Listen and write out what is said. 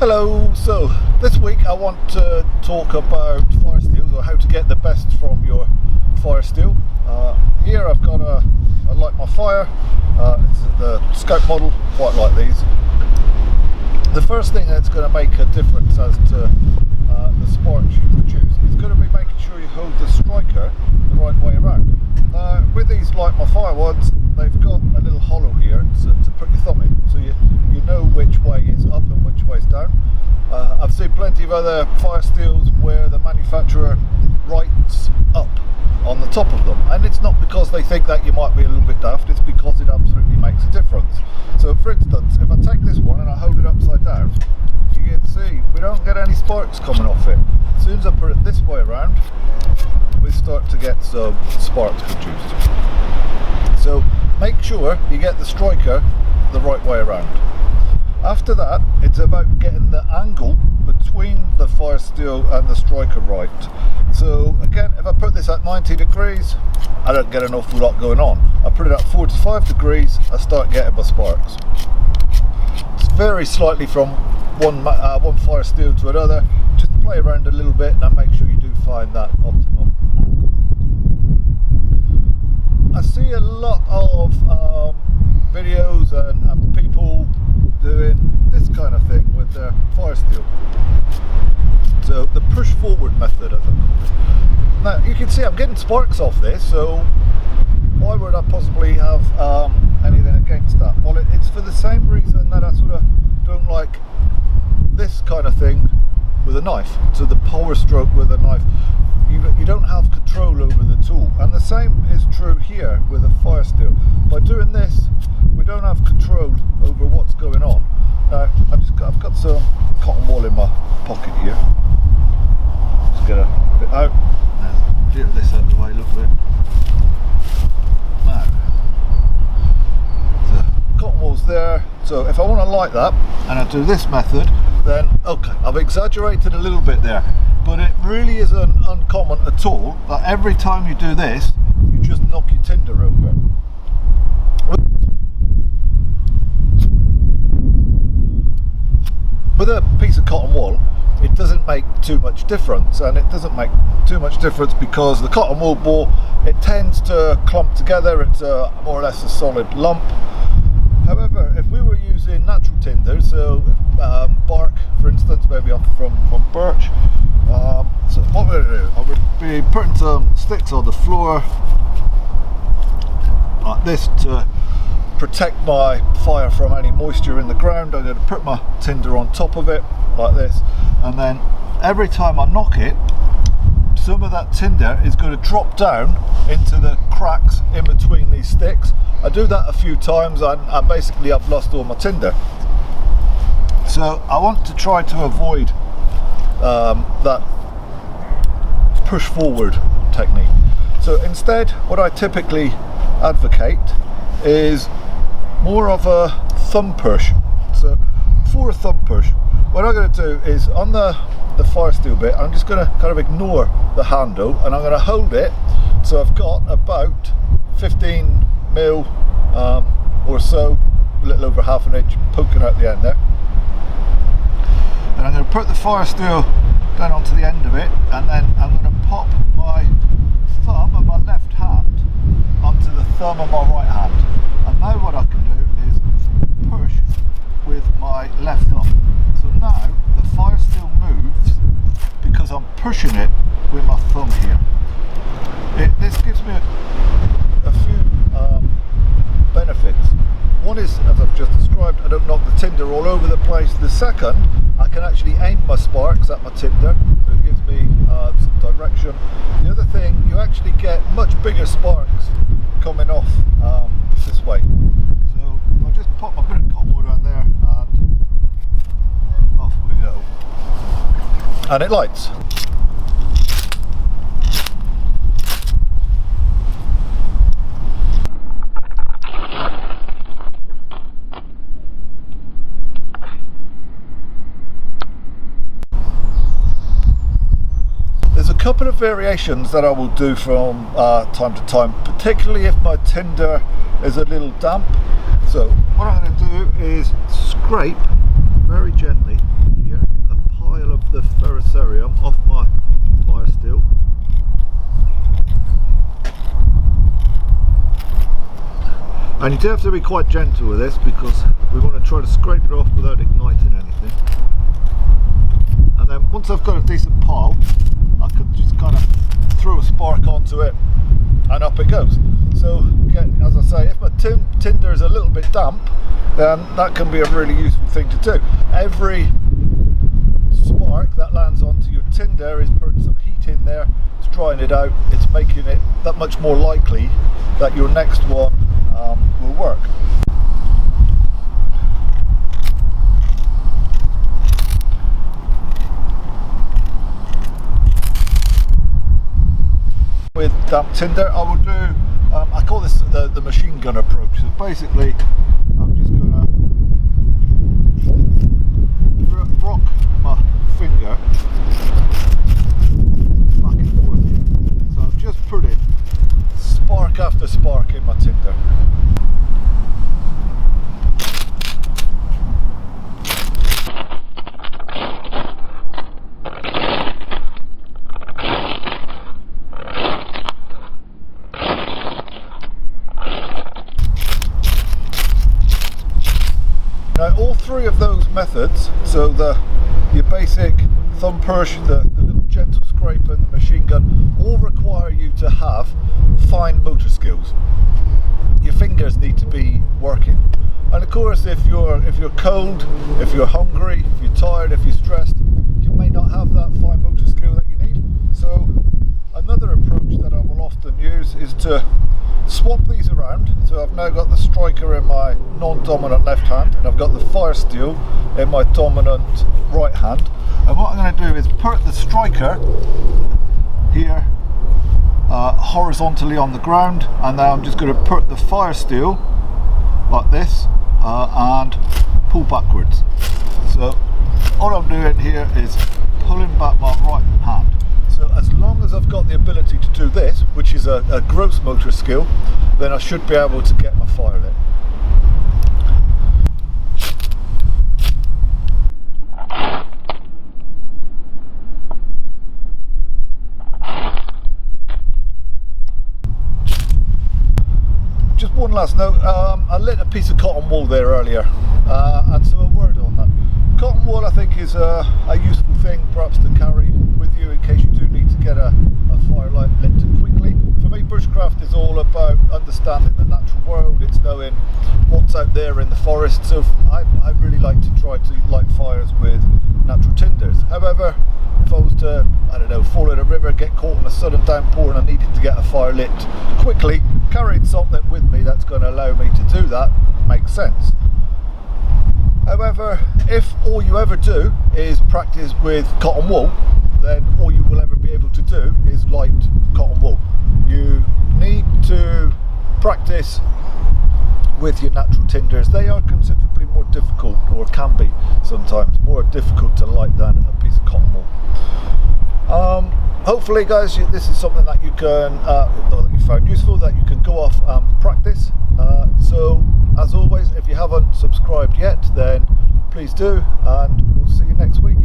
Hello, so this week I want to talk about fire steels, or how to get the best from your fire steel. Here I've got I light my fire. It's the Scout model, quite like these. The first thing that's going to make a difference as to the sparks you produce is going to be making sure you hold the striker the right way around. With these light my fire ones, they've got a little hollow here to put your thumb in, so you know which way is up and which way is down. I've seen plenty of other fire steels where the manufacturer writes up on the top of them, and it's not because they think that you might be a little bit daft, it's because it absolutely makes a difference. So for instance, if I take this one and I hold it upside down, you can see we don't get any sparks coming off it. As soon as I put it this way around, we start to get some sparks produced. So make sure you get the striker the right way around. After that, it's about getting the angle between the fire steel and the striker right. So again, if I put this at 90 degrees, I don't get an awful lot going on. I put it at 45 degrees, I start getting my sparks. It's very slightly from one fire steel to another. Just play around a little bit and make sure you do find that optimum angle. I see a lot of videos and people doing this kind of thing with their fire steel. So the push forward method, as I call it. Now you can see I'm getting sparks off this, so why would I possibly have anything against that? Well, it's for the same reason that I sort of don't like this kind of thing with a knife. So the power stroke with a knife, you don't have control over the tool, and the same is true here with a fire steel. By doing this, we don't have control over what's going on. Now I've got some cotton wool in my pocket here. Just get a bit out. Now, clear this out of the way a little bit. Now, the cotton wool's there. So if I want to light that and I do this method, then okay, I've exaggerated a little bit there, but it really isn't uncommon at all that every time you do this, you just knock your tinder over. With a piece of cotton wool, it doesn't make too much difference, and it doesn't make too much difference because the cotton wool ball, it tends to clump together. It's more or less a solid lump. However, if we were using natural tinder, so bark for instance, maybe off from birch, so what we're going to do, I would be putting some sticks on the floor like this to protect my fire from any moisture in the ground. I'm going to put my tinder on top of it like this, and then every time I knock it, some of that tinder is going to drop down into the cracks in between these sticks. I do that a few times and basically I've lost all my tinder. So I want to try to avoid that push forward technique. So instead, what I typically advocate is more of a thumb push. So for a thumb push, what I'm going to do is on the fire steel bit, I'm just going to kind of ignore the handle and I'm going to hold it. So I've got about 15 mil or so, a little over half an inch poking out the end there. And I'm going to put the fire steel down onto the end of it, and then I'm going to pop my thumb of my left hand onto the thumb of my right hand. And now what I can do is push with my left thumb. So now the fire steel moves because I'm pushing it with my thumb here. This gives me a few benefits. One is, as I've just described, I don't knock the tinder all over the place. The second, I can actually aim my sparks at my tinder. It gives me some direction. The other thing, you actually get much bigger sparks coming off this way. So I'll just pop my bit of cotton wool on there and off we go. And it lights. Couple of variations that I will do from time to time, particularly if my tinder is a little damp. So what I'm going to do is scrape very gently here the ferrocerium off my fire steel. And you do have to be quite gentle with this because we want to try to scrape it off without igniting anything. And then once I've got a decent pile, I could just kind of throw a spark onto it and up it goes. So again, as I say, if my tinder is a little bit damp, then that can be a really useful thing to do. Every spark that lands onto your tinder is putting some heat in there, it's drying it out, it's making it that much more likely that your next one will work. With damp tinder, I will do, I call this the machine gun approach. So basically, I'm just going to rock my finger back and forth here. So I've just put in spark after spark in my tinder. Now all three of those methods, so your basic thumb push, the little gentle scrape and the machine gun, all require you to have fine motor skills. Your fingers need to be working. And of course if you're cold, if you're hungry, if you're tired, if you're stressed, you may not have that fine motor skill that you need. So another approach that I will often use is to swap these around. So I've now got the striker in my non-dominant left hand and I've got the fire steel in my dominant right hand. And what I'm going to do is put the striker here horizontally on the ground, and then I'm just going to put the fire steel like this and pull backwards. So all I'm doing here is pulling back my right hand. So as long as I've got the ability to do this, which is a gross motor skill, then I should be able to get my fire lit. Just one last note, I lit a piece of cotton wool there earlier, and so a word on that. Cotton wool I think is a useful thing perhaps to carry with you in case you do need to get a firelight lit quickly. For me, bushcraft is all about understanding the natural world, it's knowing what's out there in the forest, so I really like to try to light fires with natural tinders. However, if I was to, I don't know, fall in a river, get caught in a sudden downpour and I needed to get a fire lit quickly, carrying something with me that's going to allow me to do that makes sense. However, if all you ever do is practice with cotton wool, then all you will ever be able to do is light cotton wool. You need to practice with your natural tinders. They are considerably more difficult, or can be sometimes more difficult to light than a piece of cotton wool. Hopefully guys, this is something that you can, or that you found useful, that you can go off and practice. So as always, if you haven't subscribed yet, then please do, and we'll see you next week.